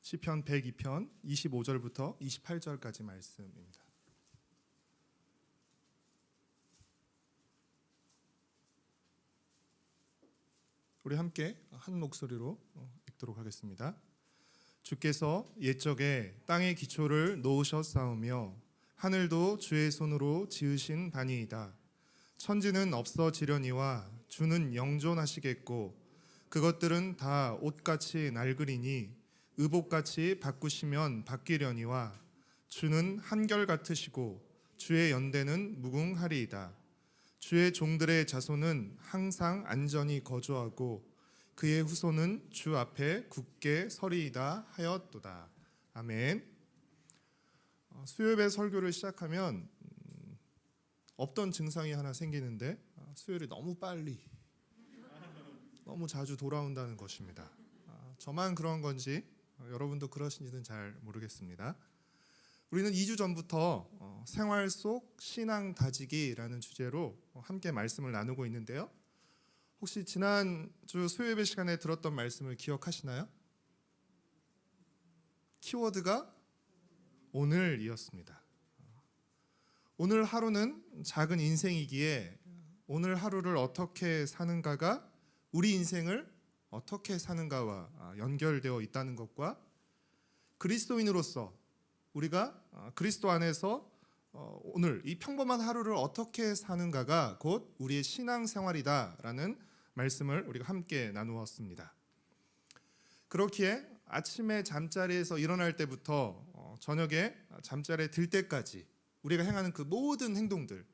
시편 102편 25절부터 28절까지 말씀입니다. 우리 함께 한 목소리로 읽도록 하겠습니다. 주께서 옛적에 땅의 기초를 놓으셨사오며 하늘도 주의 손으로 지으신 바니이다. 천지는 없어지려니와 주는 영존하시겠고 그것들은 다 옷같이 낡으리니 의복같이 바꾸시면 바뀌려니와 주는 한결같으시고 주의 연대는 무궁하리이다. 주의 종들의 자손은 항상 안전히 거주하고 그의 후손은 주 앞에 굳게 서리이다 하였도다. 아멘. 수요일에 설교를 시작하면 없던 증상이 하나 생기는데 수요일이 너무 빨리 너무 자주 돌아온다는 것입니다. 저만 그런 건지 여러분도 그러신지는 잘 모르겠습니다. 우리는 2주 전부터 생활 속 신앙 다지기라는 주제로 함께 말씀을 나누고 있는데요. 혹시 지난주 수요예배 시간에 들었던 말씀을 기억하시나요? 키워드가 오늘이었습니다. 오늘 하루는 작은 인생이기에 오늘 하루를 어떻게 사는가가 우리 인생을 어떻게 사는가와 연결되어 있다는 것과 그리스도인으로서 우리가 그리스도 안에서 오늘 이 평범한 하루를 어떻게 사는가가 곧 우리의 신앙생활이다라는 말씀을 우리가 함께 나누었습니다. 그렇기에 아침에 잠자리에서 일어날 때부터 저녁에 잠자리에 들 때까지 우리가 행하는 그 모든 행동들,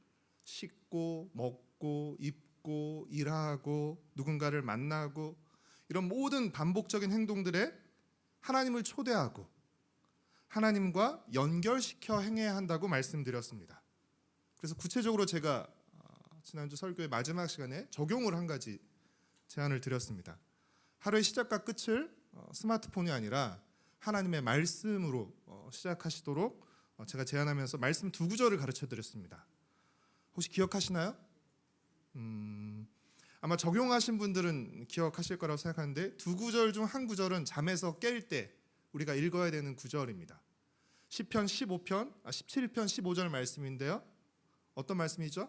씻고 먹고 입고 일하고 누군가를 만나고 이런 모든 반복적인 행동들에 하나님을 초대하고 하나님과 연결시켜 행해야 한다고 말씀드렸습니다. 그래서 구체적으로 제가 지난주 설교의 마지막 시간에 적용을 한 가지 제안을 드렸습니다. 하루의 시작과 끝을 스마트폰이 아니라 하나님의 말씀으로 시작하시도록 제가 제안하면서 말씀 2구절을 가르쳐 드렸습니다. 혹시 기억하시나요? 아마 적용하신 분들은 기억하실 거라고 생각하는데 2구절 중 한 구절은 잠에서 깰 때 우리가 읽어야 되는 구절입니다. 시편 17편 15절 말씀인데요. 어떤 말씀이죠?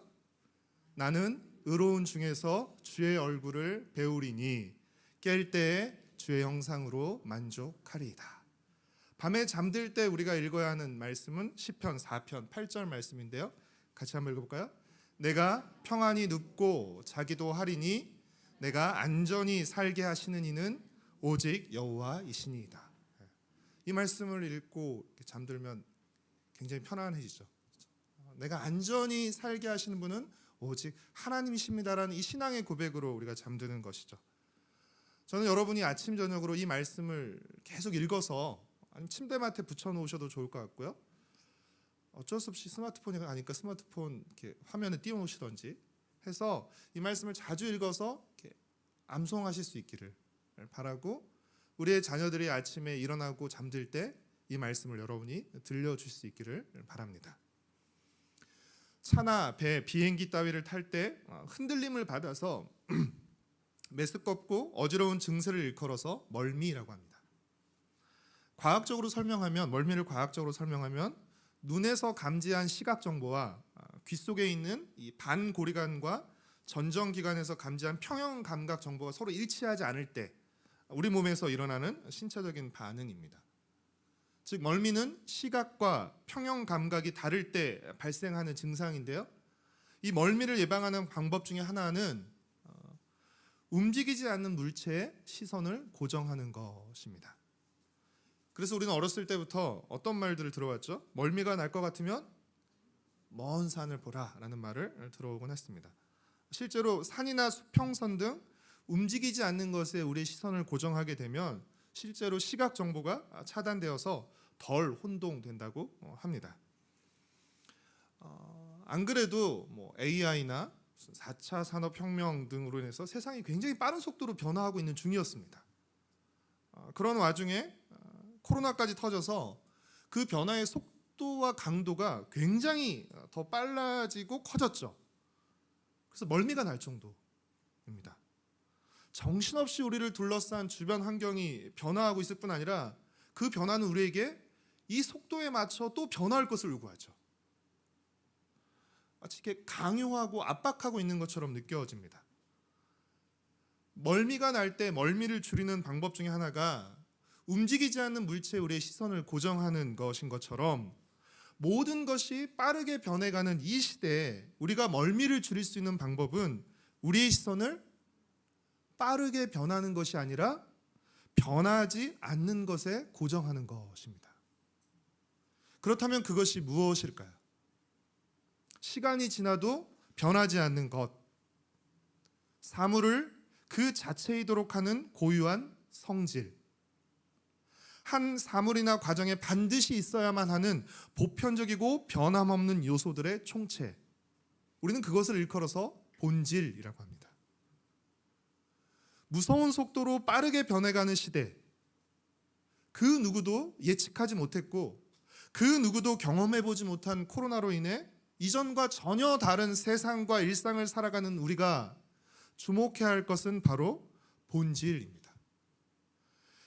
나는 의로운 중에서 주의 얼굴을 배우리니 깰 때에 주의 형상으로 만족하리이다. 밤에 잠들 때 우리가 읽어야 하는 말씀은 시편 4편 8절 말씀인데요. 같이 한번 읽어볼까요? 내가 평안히 눕고 자기도 하리니 내가 안전히 살게 하시는 이는 오직 여호와이시니이다. 이 말씀을 읽고 잠들면 굉장히 편안해지죠. 내가 안전히 살게 하시는 분은 오직 하나님이십니다라는 이 신앙의 고백으로 우리가 잠드는 것이죠. 저는 여러분이 아침 저녁으로 이 말씀을 계속 읽어서 아니면 침대맡에 붙여놓으셔도 좋을 것 같고요. 어쩔 수 없이 스마트폰이 아니까 스마트폰 이렇게 화면에 띄워놓으시던지 해서 이 말씀을 자주 읽어서 이렇게 암송하실 수 있기를 바라고 우리의 자녀들이 아침에 일어나고 잠들 때 이 말씀을 여러분이 들려줄 수 있기를 바랍니다. 차나 배, 비행기 따위를 탈 때 흔들림을 받아서 메스껍고 어지러운 증세를 일컬어서 멀미라고 합니다. 멀미를 과학적으로 설명하면 눈에서 감지한 시각 정보와 귀 속에 있는 이 반고리관과 전정기관에서 감지한 평형 감각 정보가 서로 일치하지 않을 때 우리 몸에서 일어나는 신체적인 반응입니다. 즉 멀미는 시각과 평형 감각이 다를 때 발생하는 증상인데요. 이 멀미를 예방하는 방법 중에 하나는 움직이지 않는 물체에 시선을 고정하는 것입니다. 그래서 우리는 어렸을 때부터 어떤 말들을 들어왔죠? 멀미가 날 것 같으면 먼 산을 보라라는 말을 들어오곤 했습니다. 실제로 산이나 수평선 등 움직이지 않는 것에 우리의 시선을 고정하게 되면 실제로 시각 정보가 차단되어서 덜 혼동된다고 합니다. 안 그래도 AI나 4차 산업혁명 등으로 인해서 세상이 굉장히 빠른 속도로 변화하고 있는 중이었습니다. 그런 와중에 코로나까지 터져서 그 변화의 속도와 강도가 굉장히 더 빨라지고 커졌죠. 그래서 멀미가 날 정도입니다. 정신없이 우리를 둘러싼 주변 환경이 변화하고 있을 뿐 아니라 그 변화는 우리에게 이 속도에 맞춰 또 변화할 것을 요구하죠. 마치 이렇게 강요하고 압박하고 있는 것처럼 느껴집니다. 멀미가 날 때 멀미를 줄이는 방법 중에 하나가 움직이지 않는 물체에 우리의 시선을 고정하는 것인 것처럼, 모든 것이 빠르게 변해가는 이 시대에 우리가 멀미를 줄일 수 있는 방법은 우리의 시선을 빠르게 변하는 것이 아니라 변하지 않는 것에 고정하는 것입니다. 그렇다면 그것이 무엇일까요? 시간이 지나도 변하지 않는 것, 사물을 그 자체이도록 하는 고유한 성질, 한 사물이나 과정에 반드시 있어야만 하는 보편적이고 변함없는 요소들의 총체, 우리는 그것을 일컬어서 본질이라고 합니다. 무서운 속도로 빠르게 변해가는 시대, 그 누구도 예측하지 못했고 그 누구도 경험해보지 못한 코로나로 인해 이전과 전혀 다른 세상과 일상을 살아가는 우리가 주목해야 할 것은 바로 본질입니다.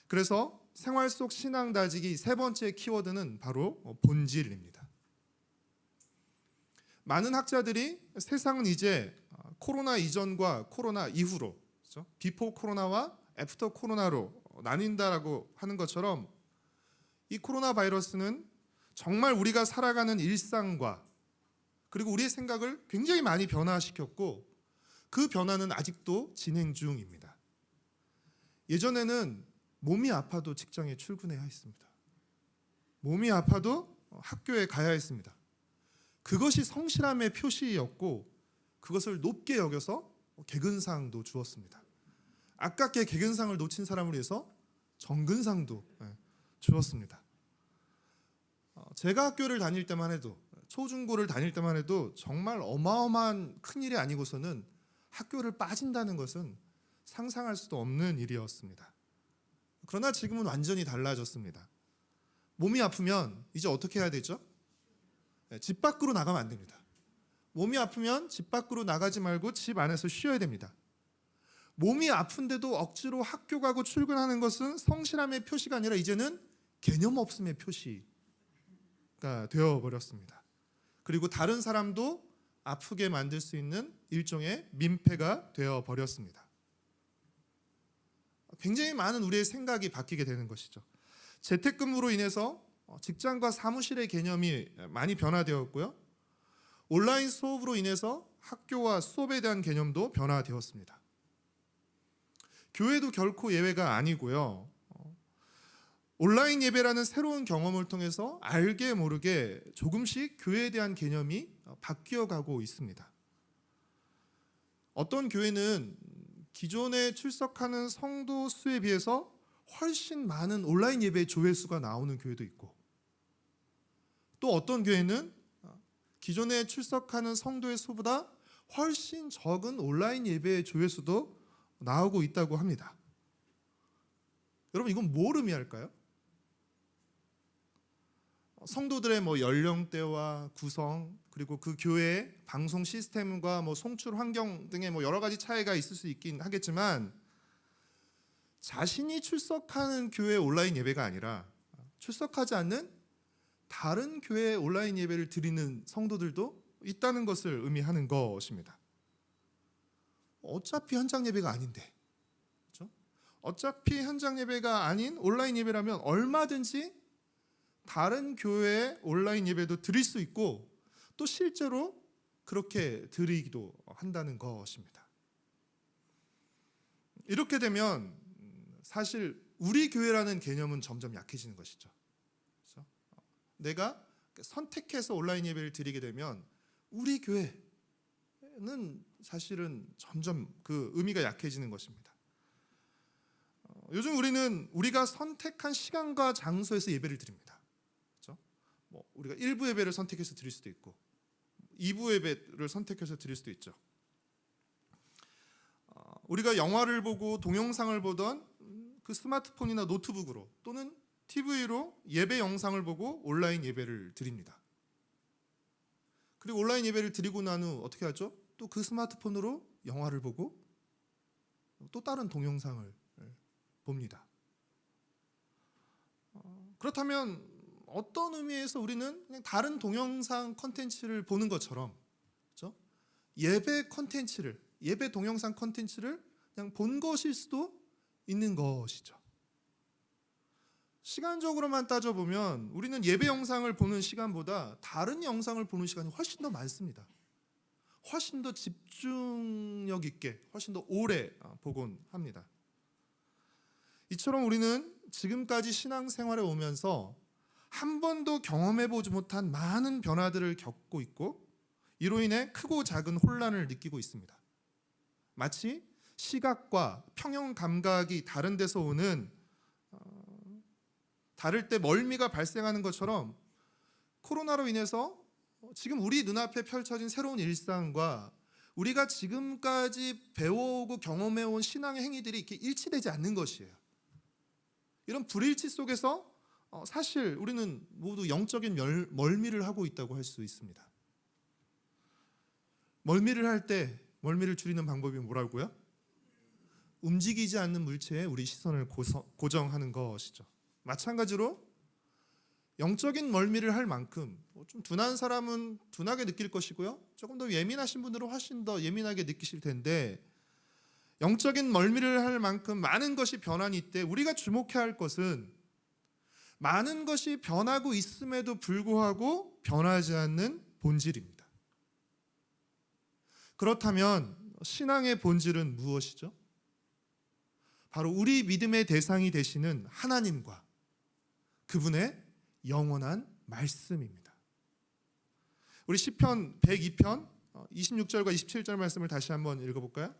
그래서 생활 속 신앙 다지기 세 번째 키워드는 바로 본질입니다. 많은 학자들이 세상은 이제 코로나 이전과 코로나 이후로, 그렇죠? 비포 코로나와 애프터 코로나로 나뉜다라고 하는 것처럼 이 코로나 바이러스는 정말 우리가 살아가는 일상과 그리고 우리의 생각을 굉장히 많이 변화시켰고 그 변화는 아직도 진행 중입니다. 예전에는 몸이 아파도 직장에 출근해야 했습니다. 몸이 아파도 학교에 가야 했습니다. 그것이 성실함의 표시였고 그것을 높게 여겨서 개근상도 주었습니다. 아깝게 개근상을 놓친 사람을 위해서 정근상도 주었습니다. 제가 학교를 다닐 때만 해도, 초중고를 다닐 때만 해도 정말 어마어마한 큰일이 아니고서는 학교를 빠진다는 것은 상상할 수도 없는 일이었습니다. 그러나 지금은 완전히 달라졌습니다. 몸이 아프면 이제 어떻게 해야 되죠? 집 밖으로 나가면 안 됩니다. 몸이 아프면 집 밖으로 나가지 말고 집 안에서 쉬어야 됩니다. 몸이 아픈데도 억지로 학교 가고 출근하는 것은 성실함의 표시가 아니라 이제는 개념 없음의 표시가 되어버렸습니다. 그리고 다른 사람도 아프게 만들 수 있는 일종의 민폐가 되어버렸습니다. 굉장히 많은 우리의 생각이 바뀌게 되는 것이죠. 재택근무로 인해서 직장과 사무실의 개념이 많이 변화되었고요. 온라인 수업으로 인해서 학교와 수업에 대한 개념도 변화되었습니다. 교회도 결코 예외가 아니고요. 온라인 예배라는 새로운 경험을 통해서 알게 모르게 조금씩 교회에 대한 개념이 바뀌어가고 있습니다. 어떤 교회는 기존에 출석하는 성도 수에 비해서 훨씬 많은 온라인 예배 조회수가 나오는 교회도 있고, 또 어떤 교회는 기존에 출석하는 성도의 수보다 훨씬 적은 온라인 예배의 조회수도 나오고 있다고 합니다. 여러분, 이건 뭘 의미할까요? 성도들의 연령대와 구성, 그리고 그 교회의 방송 시스템과 송출 환경 등의 여러 가지 차이가 있을 수 있긴 하겠지만, 자신이 출석하는 교회 온라인 예배가 아니라 출석하지 않는 다른 교회 온라인 예배를 드리는 성도들도 있다는 것을 의미하는 것입니다. 어차피 현장 예배가 아닌데, 그렇죠? 어차피 현장 예배가 아닌 온라인 예배라면 얼마든지 다른 교회의 온라인 예배도 드릴 수 있고 또 실제로 그렇게 드리기도 한다는 것입니다. 이렇게 되면 사실 우리 교회라는 개념은 점점 약해지는 것이죠. 그렇죠? 내가 선택해서 온라인 예배를 드리게 되면 우리 교회는 사실은 점점 그 의미가 약해지는 것입니다. 요즘 우리가 선택한 시간과 장소에서 예배를 드립니다. 그렇죠? 우리가 1부 예배를 선택해서 드릴 수도 있고 2부 예배를 선택해서 드릴 수도 있죠. 우리가 영화를 보고 동영상을 보던 그 스마트폰이나 노트북으로 또는 TV로 예배 영상을 보고 온라인 예배를 드립니다. 그리고 온라인 예배를 드리고 난 후 어떻게 하죠? 또 그 스마트폰으로 영화를 보고 또 다른 동영상을 봅니다. 그렇다면 어떤 의미에서 우리는 그냥 다른 동영상 콘텐츠를 보는 것처럼, 그렇죠? 예배 동영상 콘텐츠를 그냥 본 것일 수도 있는 것이죠. 시간적으로만 따져보면 우리는 예배 영상을 보는 시간보다 다른 영상을 보는 시간이 훨씬 더 많습니다. 훨씬 더 집중력 있게, 훨씬 더 오래 보곤 합니다. 이처럼 우리는 지금까지 신앙생활에 오면서 한 번도 경험해보지 못한 많은 변화들을 겪고 있고, 이로 인해 크고 작은 혼란을 느끼고 있습니다. 마치 시각과 평형 감각이 다른 데서 오는 다를 때 멀미가 발생하는 것처럼, 코로나로 인해서 지금 우리 눈앞에 펼쳐진 새로운 일상과 우리가 지금까지 배워오고 경험해온 신앙의 행위들이 이렇게 일치되지 않는 것이에요. 이런 불일치 속에서 사실 우리는 모두 영적인 멀미를 하고 있다고 할 수 있습니다. 멀미를 할 때 멀미를 줄이는 방법이 뭐라고요? 움직이지 않는 물체에 우리 시선을 고정하는 것이죠. 마찬가지로 영적인 멀미를 할 만큼 좀 둔한 사람은 둔하게 느낄 것이고요, 조금 더 예민하신 분들은 훨씬 더 예민하게 느끼실 텐데, 영적인 멀미를 할 만큼 많은 것이 변하니 이때 우리가 주목해야 할 것은 많은 것이 변하고 있음에도 불구하고 변하지 않는 본질입니다. 그렇다면 신앙의 본질은 무엇이죠? 바로 우리 믿음의 대상이 되시는 하나님과 그분의 영원한 말씀입니다. 우리 시편 102편 26절과 27절 말씀을 다시 한번 읽어볼까요?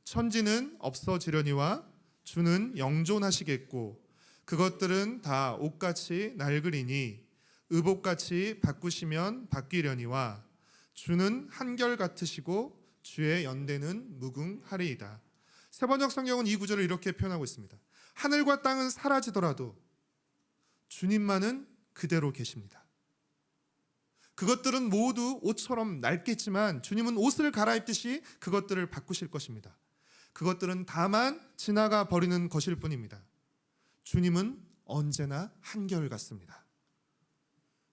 천지는 없어지려니와 주는 영존하시겠고 그것들은 다 옷같이 낡으리니 의복같이 바꾸시면 바뀌려니와 주는 한결같으시고 주의 연대는 무궁하리이다. 세번역 성경은 이 구절을 이렇게 표현하고 있습니다. 하늘과 땅은 사라지더라도 주님만은 그대로 계십니다. 그것들은 모두 옷처럼 낡겠지만 주님은 옷을 갈아입듯이 그것들을 바꾸실 것입니다. 그것들은 다만 지나가 버리는 것일 뿐입니다. 주님은 언제나 한결같습니다.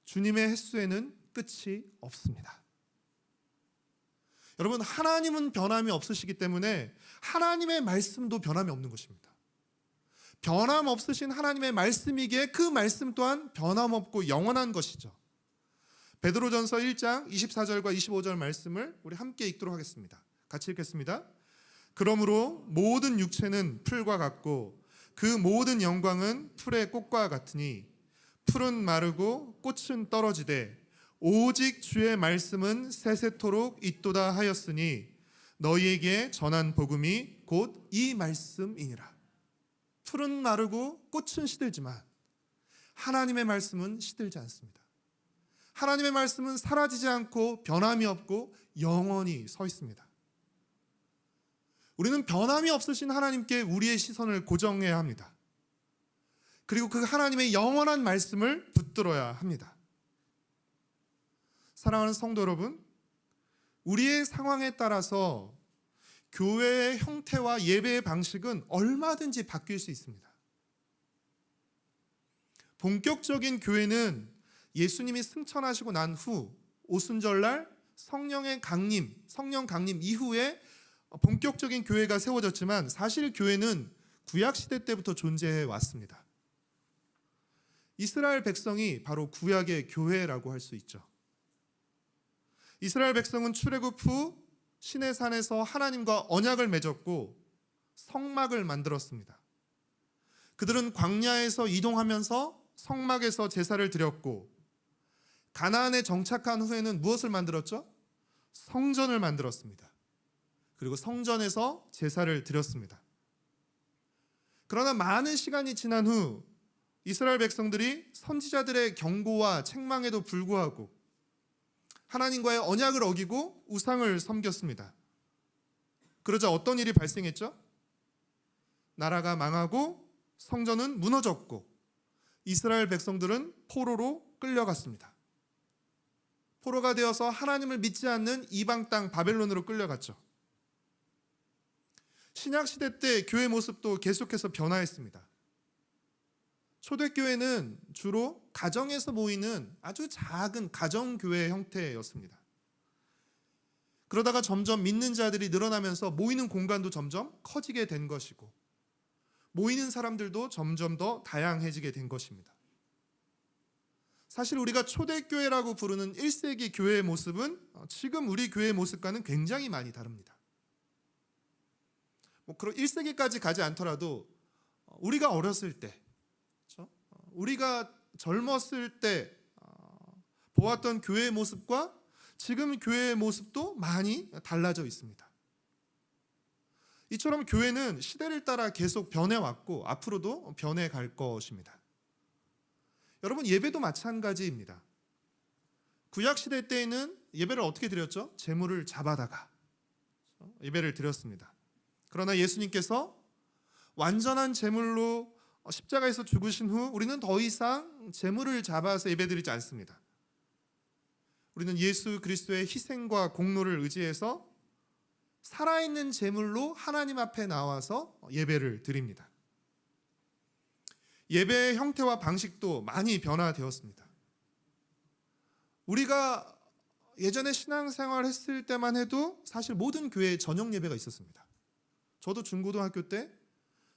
주님의 횟수에는 끝이 없습니다. 여러분, 하나님은 변함이 없으시기 때문에 하나님의 말씀도 변함이 없는 것입니다. 변함없으신 하나님의 말씀이기에 그 말씀 또한 변함없고 영원한 것이죠. 베드로전서 1장 24절과 25절 말씀을 우리 함께 읽도록 하겠습니다. 같이 읽겠습니다. 그러므로 모든 육체는 풀과 같고 그 모든 영광은 풀의 꽃과 같으니 풀은 마르고 꽃은 떨어지되 오직 주의 말씀은 세세토록 있도다 하였으니 너희에게 전한 복음이 곧 이 말씀이니라. 풀은 마르고 꽃은 시들지만 하나님의 말씀은 시들지 않습니다. 하나님의 말씀은 사라지지 않고 변함이 없고 영원히 서 있습니다. 우리는 변함이 없으신 하나님께 우리의 시선을 고정해야 합니다. 그리고 그 하나님의 영원한 말씀을 붙들어야 합니다. 사랑하는 성도 여러분, 우리의 상황에 따라서 교회의 형태와 예배의 방식은 얼마든지 바뀔 수 있습니다. 본격적인 교회는 예수님이 승천하시고 난 후 오순절날 성령 강림 이후에 본격적인 교회가 세워졌지만 사실 교회는 구약시대 때부터 존재해 왔습니다. 이스라엘 백성이 바로 구약의 교회라고 할 수 있죠. 이스라엘 백성은 출애굽 후 시내산에서 하나님과 언약을 맺었고 성막을 만들었습니다. 그들은 광야에서 이동하면서 성막에서 제사를 드렸고 가나안에 정착한 후에는 무엇을 만들었죠? 성전을 만들었습니다. 그리고 성전에서 제사를 드렸습니다. 그러나 많은 시간이 지난 후 이스라엘 백성들이 선지자들의 경고와 책망에도 불구하고 하나님과의 언약을 어기고 우상을 섬겼습니다. 그러자 어떤 일이 발생했죠? 나라가 망하고 성전은 무너졌고 이스라엘 백성들은 포로로 끌려갔습니다. 포로가 되어서 하나님을 믿지 않는 이방 땅 바벨론으로 끌려갔죠. 신약시대 때 교회 모습도 계속해서 변화했습니다. 초대교회는 주로 가정에서 모이는 아주 작은 가정교회 형태였습니다. 그러다가 점점 믿는 자들이 늘어나면서 모이는 공간도 점점 커지게 된 것이고, 모이는 사람들도 점점 더 다양해지게 된 것입니다. 사실 우리가 초대교회라고 부르는 1세기 교회의 모습은 지금 우리 교회의 모습과는 굉장히 많이 다릅니다. 1세기까지 가지 않더라도 우리가 어렸을 때, 우리가 젊었을 때 보았던 교회의 모습과 지금 교회의 모습도 많이 달라져 있습니다. 이처럼 교회는 시대를 따라 계속 변해왔고 앞으로도 변해갈 것입니다. 여러분, 예배도 마찬가지입니다. 구약시대 때에는 예배를 어떻게 드렸죠? 제물을 잡아다가 예배를 드렸습니다. 그러나 예수님께서 완전한 제물로 십자가에서 죽으신 후 우리는 더 이상 제물을 잡아서 예배드리지 않습니다. 우리는 예수 그리스도의 희생과 공로를 의지해서 살아있는 제물로 하나님 앞에 나와서 예배를 드립니다. 예배의 형태와 방식도 많이 변화되었습니다. 우리가 예전에 신앙생활 했을 때만 해도 사실 모든 교회에 저녁 예배가 있었습니다. 저도 중고등학교 때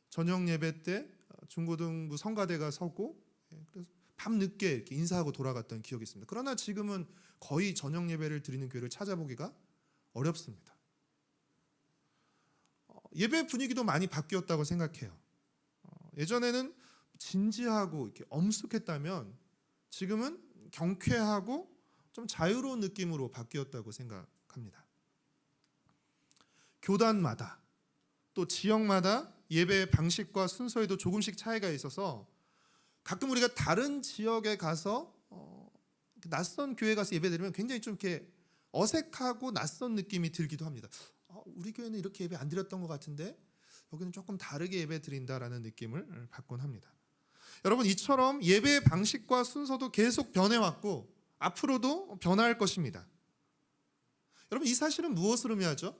저녁 예배 때 중고등부 성가대가 서고 그래서 밤늦게 이렇게 인사하고 돌아갔던 기억이 있습니다. 그러나 지금은 거의 저녁 예배를 드리는 교회를 찾아보기가 어렵습니다. 예배 분위기도 많이 바뀌었다고 생각해요. 예전에는 진지하고 이렇게 엄숙했다면 지금은 경쾌하고 좀 자유로운 느낌으로 바뀌었다고 생각합니다. 교단마다 또 지역마다 예배의 방식과 순서에도 조금씩 차이가 있어서 가끔 우리가 다른 지역에 가서 낯선 교회 가서 예배드리면 굉장히 좀 이렇게 어색하고 낯선 느낌이 들기도 합니다. 우리 교회는 이렇게 예배 안 드렸던 것 같은데 여기는 조금 다르게 예배 드린다라는 느낌을 받곤 합니다. 여러분, 이처럼 예배의 방식과 순서도 계속 변해왔고 앞으로도 변화할 것입니다. 여러분, 이 사실은 무엇을 의미하죠?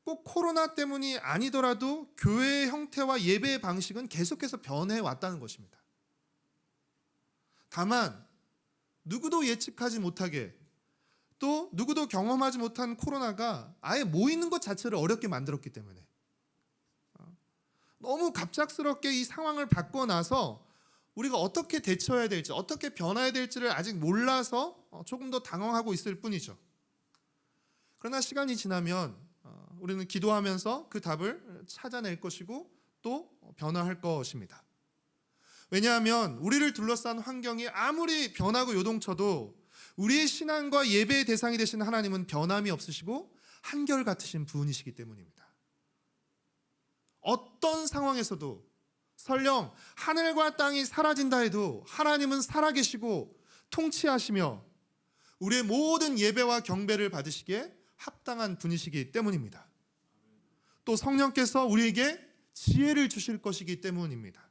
꼭 코로나 때문이 아니더라도 교회의 형태와 예배의 방식은 계속해서 변해왔다는 것입니다. 다만 누구도 예측하지 못하게 또 누구도 경험하지 못한 코로나가 아예 모이는 것 자체를 어렵게 만들었기 때문에 너무 갑작스럽게 이 상황을 바꿔놔서 우리가 어떻게 대처해야 될지 어떻게 변화해야 될지를 아직 몰라서 조금 더 당황하고 있을 뿐이죠. 그러나 시간이 지나면 우리는 기도하면서 그 답을 찾아낼 것이고 또 변화할 것입니다. 왜냐하면 우리를 둘러싼 환경이 아무리 변하고 요동쳐도 우리의 신앙과 예배의 대상이 되신 하나님은 변함이 없으시고 한결같으신 분이시기 때문입니다. 어떤 상황에서도 설령 하늘과 땅이 사라진다 해도 하나님은 살아계시고 통치하시며 우리의 모든 예배와 경배를 받으시기에 합당한 분이시기 때문입니다. 또 성령께서 우리에게 지혜를 주실 것이기 때문입니다.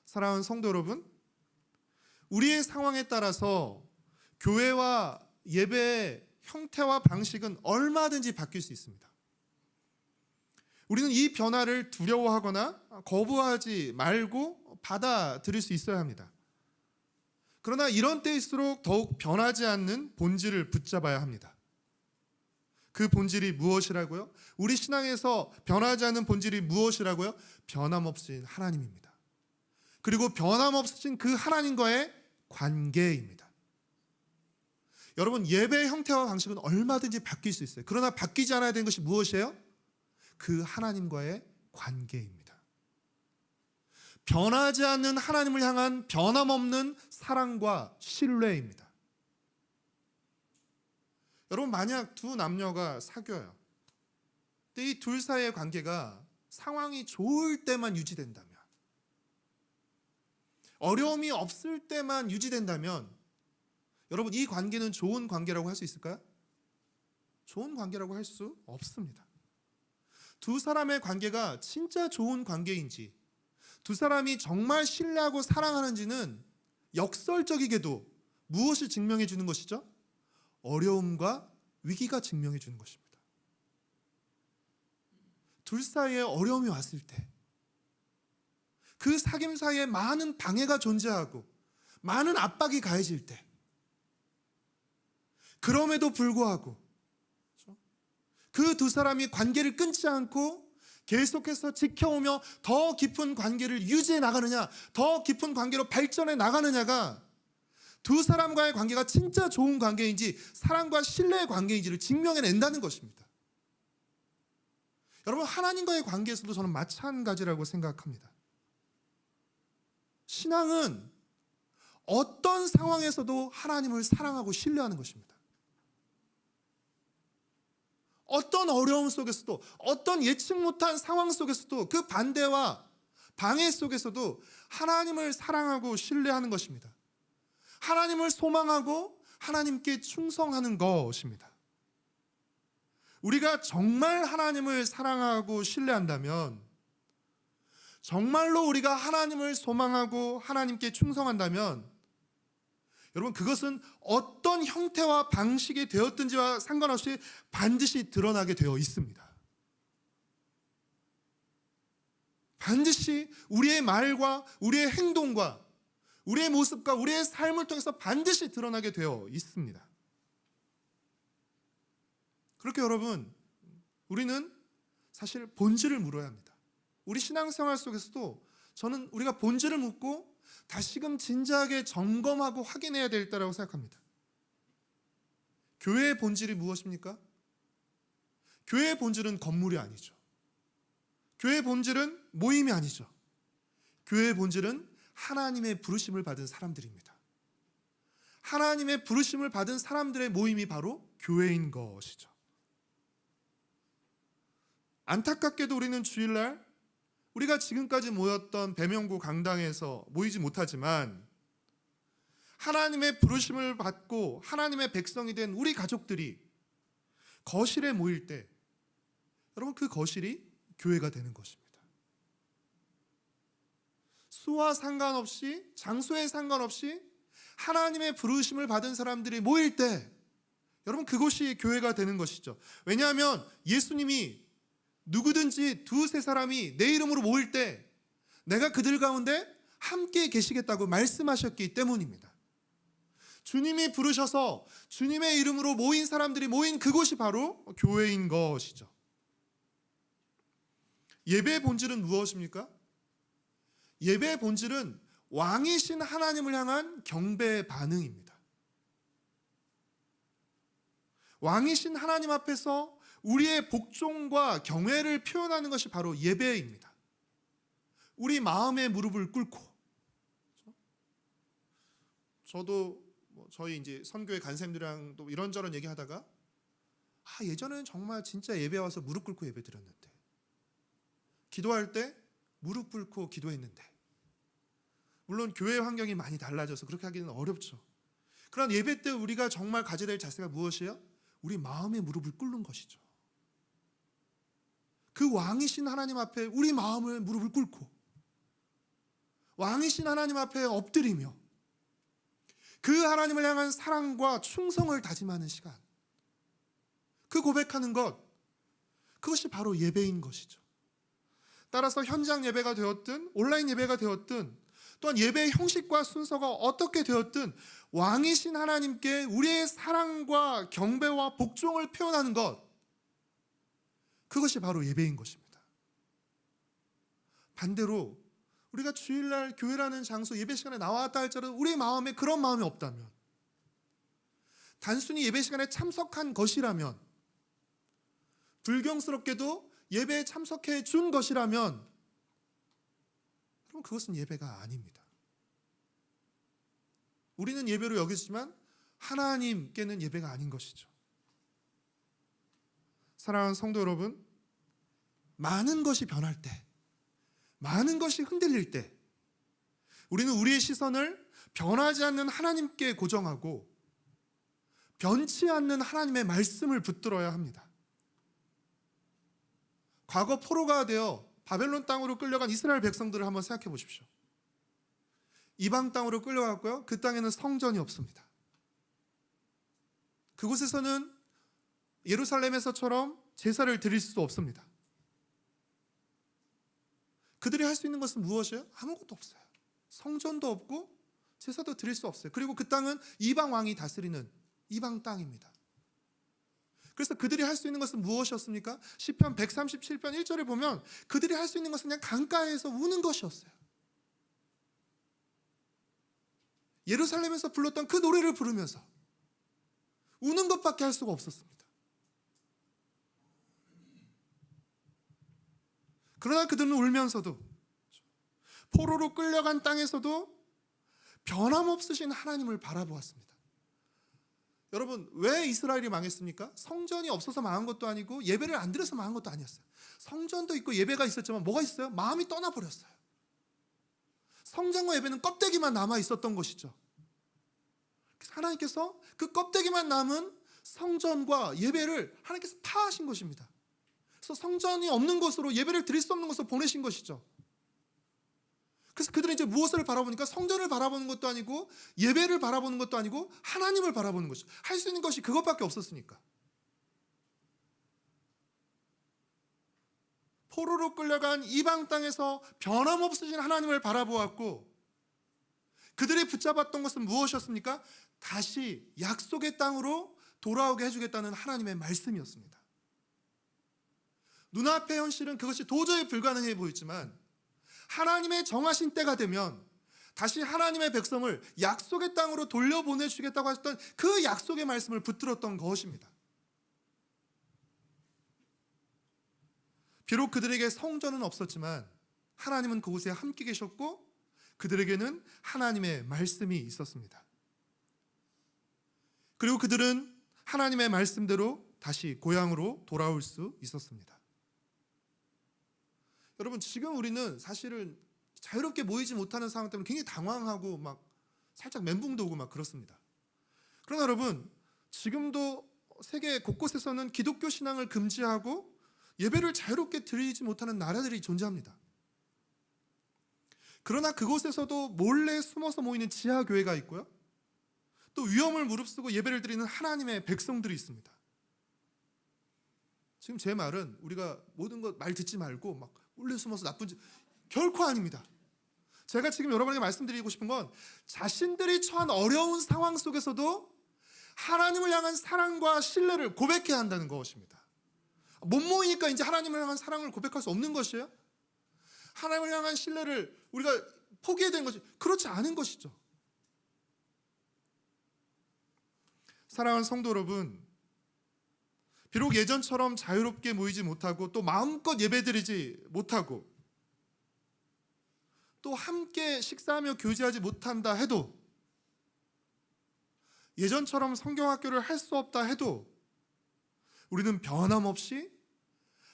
사랑하는 성도 여러분, 우리의 상황에 따라서 교회와 예배의 형태와 방식은 얼마든지 바뀔 수 있습니다. 우리는 이 변화를 두려워하거나 거부하지 말고 받아들일 수 있어야 합니다. 그러나 이런 때일수록 더욱 변하지 않는 본질을 붙잡아야 합니다. 그 본질이 무엇이라고요? 우리 신앙에서 변하지 않는 본질이 무엇이라고요? 변함없으신 하나님입니다. 그리고 변함없으신 그 하나님과의 관계입니다. 여러분, 예배의 형태와 방식은 얼마든지 바뀔 수 있어요. 그러나 바뀌지 않아야 되는 것이 무엇이에요? 그 하나님과의 관계입니다. 변하지 않는 하나님을 향한 변함없는 사랑과 신뢰입니다. 여러분, 만약 두 남녀가 사귀어요. 근데 이 둘 사이의 관계가 상황이 좋을 때만 유지된다면, 어려움이 없을 때만 유지된다면 여러분, 이 관계는 좋은 관계라고 할 수 있을까요? 좋은 관계라고 할 수 없습니다. 두 사람의 관계가 진짜 좋은 관계인지, 두 사람이 정말 신뢰하고 사랑하는지는 역설적이게도 무엇이 증명해 주는 것이죠? 어려움과 위기가 증명해 주는 것입니다. 둘 사이에 어려움이 왔을 때, 그 사귐 사이에 많은 방해가 존재하고 많은 압박이 가해질 때, 그럼에도 불구하고 그 두 사람이 관계를 끊지 않고 계속해서 지켜오며 더 깊은 관계를 유지해 나가느냐, 더 깊은 관계로 발전해 나가느냐가 두 사람과의 관계가 진짜 좋은 관계인지 사랑과 신뢰의 관계인지를 증명해낸다는 것입니다. 여러분, 하나님과의 관계에서도 저는 마찬가지라고 생각합니다. 신앙은 어떤 상황에서도 하나님을 사랑하고 신뢰하는 것입니다. 어떤 어려움 속에서도, 어떤 예측 못한 상황 속에서도, 그 반대와 방해 속에서도 하나님을 사랑하고 신뢰하는 것입니다. 하나님을 소망하고 하나님께 충성하는 것입니다. 우리가 정말 하나님을 사랑하고 신뢰한다면, 정말로 우리가 하나님을 소망하고 하나님께 충성한다면, 여러분, 그것은 어떤 형태와 방식이 되었든지와 상관없이 반드시 드러나게 되어 있습니다. 반드시 우리의 말과 우리의 행동과 우리의 모습과 우리의 삶을 통해서 반드시 드러나게 되어 있습니다. 그렇게 여러분, 우리는 사실 본질을 물어야 합니다. 우리 신앙생활 속에서도 저는 우리가 본질을 묻고 다시금 진지하게 점검하고 확인해야 될 때라고 생각합니다. 교회의 본질이 무엇입니까? 교회의 본질은 건물이 아니죠. 교회의 본질은 모임이 아니죠. 교회의 본질은 하나님의 부르심을 받은 사람들입니다. 하나님의 부르심을 받은 사람들의 모임이 바로 교회인 것이죠. 안타깝게도 우리는 주일날 우리가 지금까지 모였던 배명구 강당에서 모이지 못하지만, 하나님의 부르심을 받고 하나님의 백성이 된 우리 가족들이 거실에 모일 때, 여러분, 그 거실이 교회가 되는 것입니다. 수와 상관없이, 장소에 상관없이 하나님의 부르심을 받은 사람들이 모일 때, 여러분, 그곳이 교회가 되는 것이죠. 왜냐하면 예수님이 누구든지 두세 사람이 내 이름으로 모일 때 내가 그들 가운데 함께 계시겠다고 말씀하셨기 때문입니다. 주님이 부르셔서 주님의 이름으로 모인 사람들이 모인 그곳이 바로 교회인 것이죠. 예배의 본질은 무엇입니까? 예배의 본질은 왕이신 하나님을 향한 경배의 반응입니다. 왕이신 하나님 앞에서 우리의 복종과 경외를 표현하는 것이 바로 예배입니다. 우리 마음의 무릎을 꿇고, 저도 저희 이제 선교회 간사님들이랑 또 이런저런 얘기하다가, 예전에는 정말 진짜 예배 와서 무릎 꿇고 예배 드렸는데, 기도할 때 무릎 꿇고 기도했는데, 물론 교회 환경이 많이 달라져서 그렇게 하기는 어렵죠. 그런 예배 때 우리가 정말 가져야 될 자세가 무엇이에요? 우리 마음의 무릎을 꿇는 것이죠. 그 왕이신 하나님 앞에 우리 마음의 무릎을 꿇고 왕이신 하나님 앞에 엎드리며 그 하나님을 향한 사랑과 충성을 다짐하는 시간, 그 고백하는 것, 그것이 바로 예배인 것이죠. 따라서 현장 예배가 되었든 온라인 예배가 되었든, 또한 예배의 형식과 순서가 어떻게 되었든 왕이신 하나님께 우리의 사랑과 경배와 복종을 표현하는 것, 그것이 바로 예배인 것입니다. 반대로 우리가 주일날 교회라는 장소 예배 시간에 나왔다 할지라도 우리 마음에 그런 마음이 없다면, 단순히 예배 시간에 참석한 것이라면, 불경스럽게도 예배에 참석해 준 것이라면, 그럼 그것은 예배가 아닙니다. 우리는 예배로 여기지만 하나님께는 예배가 아닌 것이죠. 사랑하는 성도 여러분, 많은 것이 변할 때, 많은 것이 흔들릴 때, 우리는 우리의 시선을 변하지 않는 하나님께 고정하고 변치 않는 하나님의 말씀을 붙들어야 합니다. 과거 포로가 되어 바벨론 땅으로 끌려간 이스라엘 백성들을 한번 생각해 보십시오. 이방 땅으로 끌려갔고요. 그 땅에는 성전이 없습니다. 그곳에서는 예루살렘에서처럼 제사를 드릴 수 없습니다. 그들이 할 수 있는 것은 무엇이에요? 아무것도 없어요. 성전도 없고 제사도 드릴 수 없어요. 그리고 그 땅은 이방 왕이 다스리는 이방 땅입니다. 그래서 그들이 할 수 있는 것은 무엇이었습니까? 시편 137편 1절에 보면 그들이 할 수 있는 것은 그냥 강가에서 우는 것이었어요. 예루살렘에서 불렀던 그 노래를 부르면서 우는 것밖에 할 수가 없었습니다. 그러나 그들은 울면서도 포로로 끌려간 땅에서도 변함없으신 하나님을 바라보았습니다. 여러분, 왜 이스라엘이 망했습니까? 성전이 없어서 망한 것도 아니고 예배를 안 드려서 망한 것도 아니었어요. 성전도 있고 예배가 있었지만 뭐가 있어요? 마음이 떠나버렸어요. 성전과 예배는 껍데기만 남아 있었던 것이죠. 하나님께서 그 껍데기만 남은 성전과 예배를 하나님께서 파하신 것입니다. 그래서 성전이 없는 곳으로, 예배를 드릴 수 없는 곳으로 보내신 것이죠. 그래서 그들은 이제 무엇을 바라보니까 성전을 바라보는 것도 아니고 예배를 바라보는 것도 아니고 하나님을 바라보는 것이죠. 할 수 있는 것이 그것밖에 없었으니까. 포로로 끌려간 이방 땅에서 변함없으신 하나님을 바라보았고, 그들이 붙잡았던 것은 무엇이었습니까? 다시 약속의 땅으로 돌아오게 해주겠다는 하나님의 말씀이었습니다. 눈앞의 현실은 그것이 도저히 불가능해 보이지만 하나님의 정하신 때가 되면 다시 하나님의 백성을 약속의 땅으로 돌려보내주겠다고 하셨던 그 약속의 말씀을 붙들었던 것입니다. 비록 그들에게 성전은 없었지만 하나님은 그곳에 함께 계셨고 그들에게는 하나님의 말씀이 있었습니다. 그리고 그들은 하나님의 말씀대로 다시 고향으로 돌아올 수 있었습니다. 여러분, 지금 우리는 사실은 자유롭게 모이지 못하는 상황 때문에 굉장히 당황하고 막 살짝 멘붕도 오고 막 그렇습니다. 그러나 여러분, 지금도 세계 곳곳에서는 기독교 신앙을 금지하고 예배를 자유롭게 드리지 못하는 나라들이 존재합니다. 그러나 그곳에서도 몰래 숨어서 모이는 지하교회가 있고요, 또 위험을 무릅쓰고 예배를 드리는 하나님의 백성들이 있습니다. 지금 제 말은 우리가 모든 것 말 듣지 말고 막 몰래 숨어서 나쁜 짓, 결코 아닙니다. 제가 지금 여러분에게 말씀드리고 싶은 건 자신들이 처한 어려운 상황 속에서도 하나님을 향한 사랑과 신뢰를 고백해야 한다는 것입니다. 못 모이니까 이제 하나님을 향한 사랑을 고백할 수 없는 것이에요? 하나님을 향한 신뢰를 우리가 포기해야 되는 것이, 그렇지 않은 것이죠. 사랑하는 성도 여러분, 비록 예전처럼 자유롭게 모이지 못하고 또 마음껏 예배드리지 못하고 또 함께 식사하며 교제하지 못한다 해도, 예전처럼 성경학교를 할 수 없다 해도 우리는 변함없이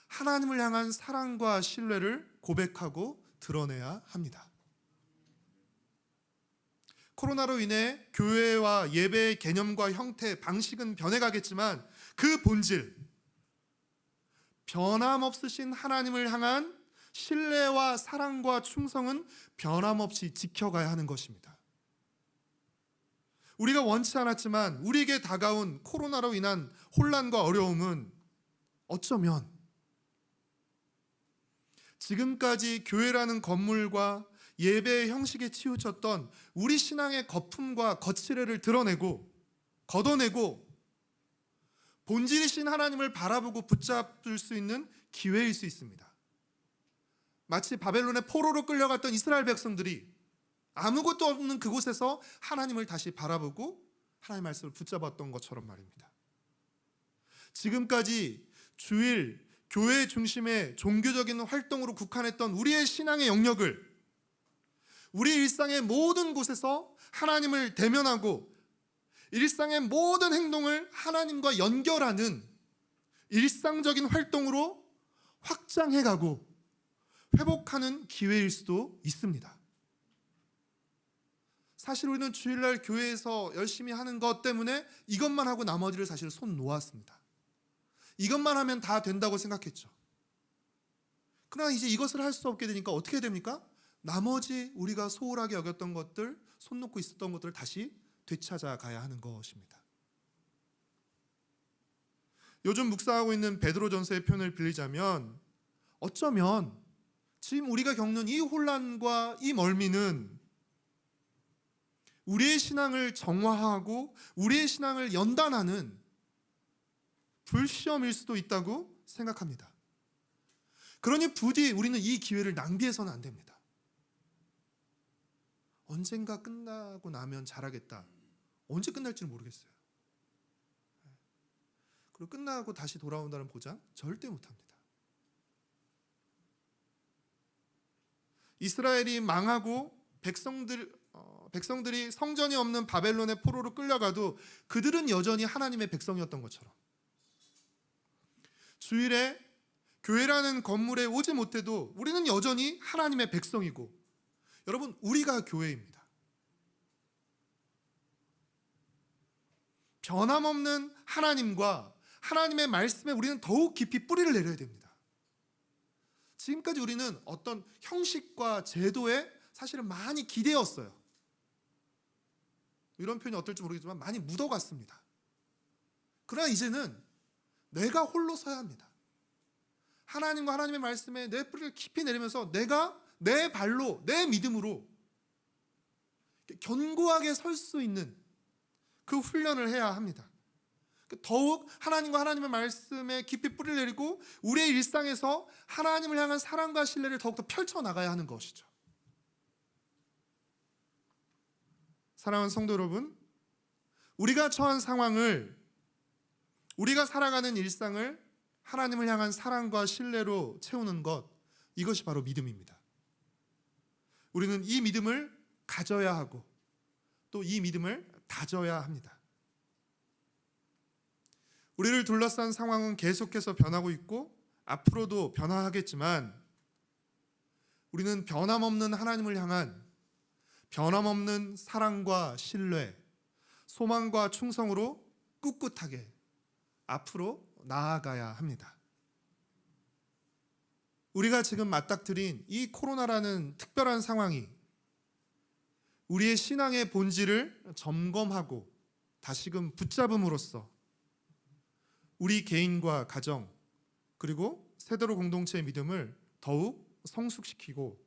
하나님을 향한 사랑과 신뢰를 고백하고 드러내야 합니다. 코로나로 인해 교회와 예배의 개념과 형태, 방식은 변해가겠지만 그 본질, 변함없으신 하나님을 향한 신뢰와 사랑과 충성은 변함없이 지켜가야 하는 것입니다. 우리가 원치 않았지만 우리에게 다가온 코로나로 인한 혼란과 어려움은 어쩌면 지금까지 교회라는 건물과 예배의 형식에 치우쳤던 우리 신앙의 거품과 거칠애를 드러내고 걷어내고 본질이신 하나님을 바라보고 붙잡을 수 있는 기회일 수 있습니다. 마치 바벨론의 포로로 끌려갔던 이스라엘 백성들이 아무것도 없는 그곳에서 하나님을 다시 바라보고 하나님의 말씀을 붙잡았던 것처럼 말입니다. 지금까지 주일, 교회 중심의 종교적인 활동으로 국한했던 우리의 신앙의 영역을 우리 일상의 모든 곳에서 하나님을 대면하고 일상의 모든 행동을 하나님과 연결하는 일상적인 활동으로 확장해가고 회복하는 기회일 수도 있습니다. 사실 우리는 주일날 교회에서 열심히 하는 것 때문에 이것만 하고 나머지를 사실 손 놓았습니다. 이것만 하면 다 된다고 생각했죠. 그러나 이제 이것을 할 수 없게 되니까 어떻게 됩니까? 나머지 우리가 소홀하게 여겼던 것들, 손 놓고 있었던 것들을 다시 되찾아가야 하는 것입니다. 요즘 묵상하고 있는 베드로전서의 표현을 빌리자면 어쩌면 지금 우리가 겪는 이 혼란과 이 멀미는 우리의 신앙을 정화하고 우리의 신앙을 연단하는 불시험일 수도 있다고 생각합니다. 그러니 부디 우리는 이 기회를 낭비해서는 안 됩니다. 언젠가 끝나고 나면 잘하겠다. 언제 끝날지는 모르겠어요. 그리고 끝나고 다시 돌아온다는 보장 절대 못합니다. 이스라엘이 망하고 백성들이 성전이 없는 바벨론의 포로로 끌려가도 그들은 여전히 하나님의 백성이었던 것처럼, 주일에 교회라는 건물에 오지 못해도 우리는 여전히 하나님의 백성이고, 여러분, 우리가 교회입니다. 변함없는 하나님과 하나님의 말씀에 우리는 더욱 깊이 뿌리를 내려야 됩니다. 지금까지 우리는 어떤 형식과 제도에 사실은 많이 기대었어요. 이런 표현이 어떨지 모르겠지만 많이 묻어갔습니다. 그러나 이제는 내가 홀로 서야 합니다. 하나님과 하나님의 말씀에 내 뿌리를 깊이 내리면서 내가 내 발로, 내 믿음으로 견고하게 설 수 있는 그 훈련을 해야 합니다. 더욱 하나님과 하나님의 말씀에 깊이 뿌리를 내리고 우리의 일상에서 하나님을 향한 사랑과 신뢰를 더욱더 펼쳐나가야 하는 것이죠. 사랑하는 성도 여러분, 우리가 처한 상황을, 우리가 살아가는 일상을 하나님을 향한 사랑과 신뢰로 채우는 것, 이것이 바로 믿음입니다. 우리는 이 믿음을 가져야 하고 또 이 믿음을 다져야 합니다. 우리를 둘러싼 상황은 계속해서 변하고 있고 앞으로도 변화하겠지만 우리는 변함없는 하나님을 향한 변함없는 사랑과 신뢰, 소망과 충성으로 꿋꿋하게 앞으로 나아가야 합니다. 우리가 지금 맞닥뜨린 이 코로나라는 특별한 상황이 우리의 신앙의 본질을 점검하고 다시금 붙잡음으로써 우리 개인과 가정 그리고 세대로 공동체의 믿음을 더욱 성숙시키고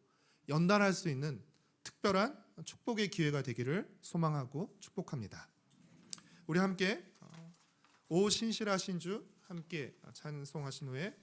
연단할 수 있는 특별한 축복의 기회가 되기를 소망하고 축복합니다. 우리 함께 오 신실하신 주 함께 찬송하신 후에